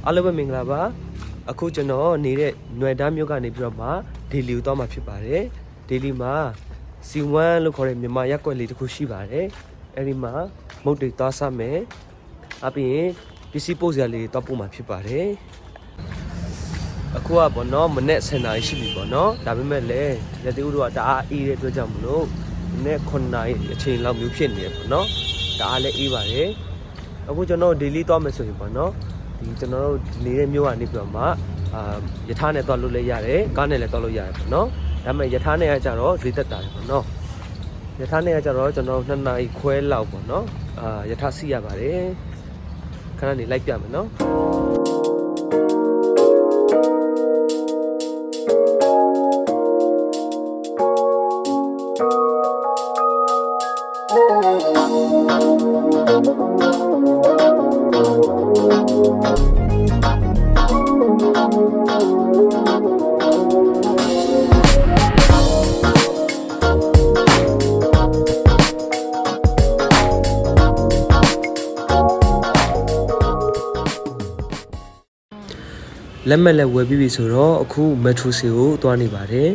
အားလုံးပဲမင်္ဂလာပါအခုကျွန်တော်နေတဲ့ຫນွယ်တန်းမြို့ကနေပြီးတော့မှဒေလီကိုသွားမှာဖြစ်ပါတယ်ဒေလီမှာစီဝမ်လို့ခေါ်တဲ့မြန်မာရက်ကွက်လေးတစ်ခုရှိပါတယ်အဲ့ဒီမှာမုတ်တိတ်သွားစားမယ်အပြင်ပစ္စည်းပို့စရာလေးတောက်ပို့မှာဖြစ်ပါတယ်အခုကပေါ့နော်မနေ့10နာရီရှိပြီပေါ့နော်ဒါပေမဲ့လည်းလက်သေးဦးတို့ကတအားအေးတဲ့အတွက်ကြောင့်မလို့မနေ့9နာရီအချိန်လောက်မျိုးဖြစ်နေရပေါ့နော်တအားလည်းအေးပါတယ်အခုကျွန်တော်ဒေလီသွားမယ်ဆိုရင်ပေါ့နော်ဒီကျွန်တော်တို့နေတဲ့မြို့ကနေပြီးတော့မှယထာနဲ့သွားလို့လည်းရတယ်ကားနဲ့လည်းသွားလို့ရတယ်ပေါ့နော်ဒါပေမဲ့ယထာနဲ့ကကြတော့ဈေးသက်တာတယ်ပေါ့နော်ယထာနဲ့ကကြတော့ကျွန်တော်2နာရီခွဲလောက်ပေါ့နော်ယထာစီးရပါတယ်ခဏနေလိုက်ပြမယ်နော်လက်မဲ့လက်ဝယ်ပြီးပြီဆိုတော့အခုမက်ထရိုစီကိုသွားနေပါတယ်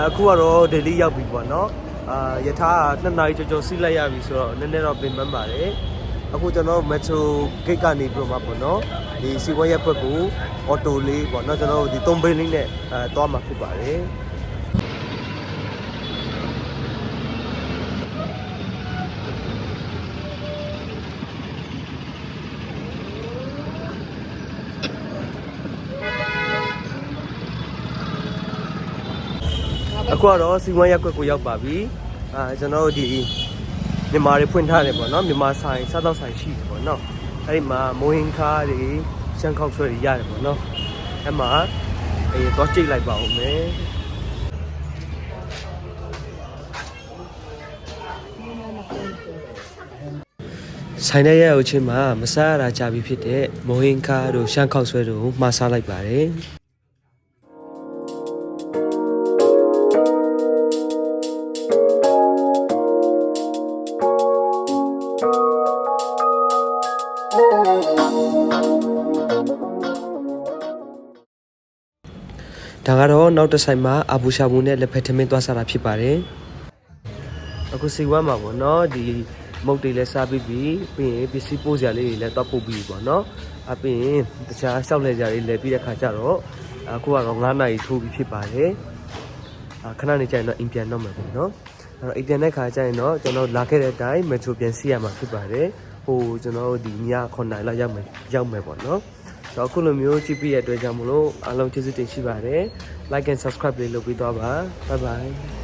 အခုကတော့ဒေလီရောက်ပြီပေါ့နော်ယထာ2နာရီကျော်စီးလိုက်ရပြီဆိုတော့နည်းနည်းတော့ပြင်ပန်းပါတယ်အခုကျွန်တော်မက်ထရိုဂိတ်ကနေပြီးတော့မှပေါ့နော်ဒီစီဝါရက်ဘက်ကိုအော်တိုလေးပေါ့နော်ကျွန်တော်ဒီ3ဘိန်းလေးနဲ့သွားမှာဖြစ်ပါတယ်အခုကတော့စီဝမ်ရက်ကွက်ကိုရောက်ပါပြီကျွန်တော်တို့ဒီမြန်မာတွေဖွင့်ထားတယ်ပေါ့နော်မြန်မာဆိုင်စားတော့ဆိုင်ရှိတယ်ပေါ့နော်အဲ့ဒီမှာမိုးဟင်းခါးတွေရှမ်းခောက်ဆွဲတွေရတယ်ပေါ့နော်အဲ့မှာတော့ကြိတ်လိုက်ပါဦးမယ်ဆိုင်တဲ့ရဲ့အချင်းမှာမစားရတာကြာပြီဖြစ်တဲ့မိုးဟင်းခါးတို့ရှမ်းခောက်ဆွဲတို့မှာစားလိုက်ပါတယ်ဒါကတော့နောက်တစ်ဆိုင်မှာအဘူရှာဘူးနဲ့လက်ဖက်ထမင်းသွားစားတာဖြစ်ပါတယ်အခုစီဝမ်းမှာပေါ့နော်ဒီမုတ်တွေလည်းစားပြီးပြီးရင်ပစ္စည်းပို့စရာလေးတွေလည်းတော့ပုတ်ပြီးပေါ့နော်အပြင်တခြားရှောက်လဲစရာလေးလည်းပြီးတဲ့ခါကျတော့အခုကတော့9နာရီထိုးပြီးဖြစ်ပါတယ်ခဏနေကျရင်တော့အိမ်ပြန်တော့မယ်ပေါ့နော်အဲ့တော့အိမ်ပြန်တဲ့ခါကျရင်တော့ကျွန်တော်လာခဲ့တဲ့အတိုင်းမက်ထရိုပြန်စီးရမှာဖြစ်ပါတယ်ဟိုကျွန်တော်တို့ဒီည9နာရီလောက်ရောက်မယ်ပေါ့နော်ဆိုတော့အခုလိုမျိုးကြည့်ပြီးရတဲ့အတွက်ကြောင့်မလို့အားလုံးကျေးဇူးတင်ရှိပါတယ် like and subscribe လေးလုပ်ပြီးတော့ပါ bye bye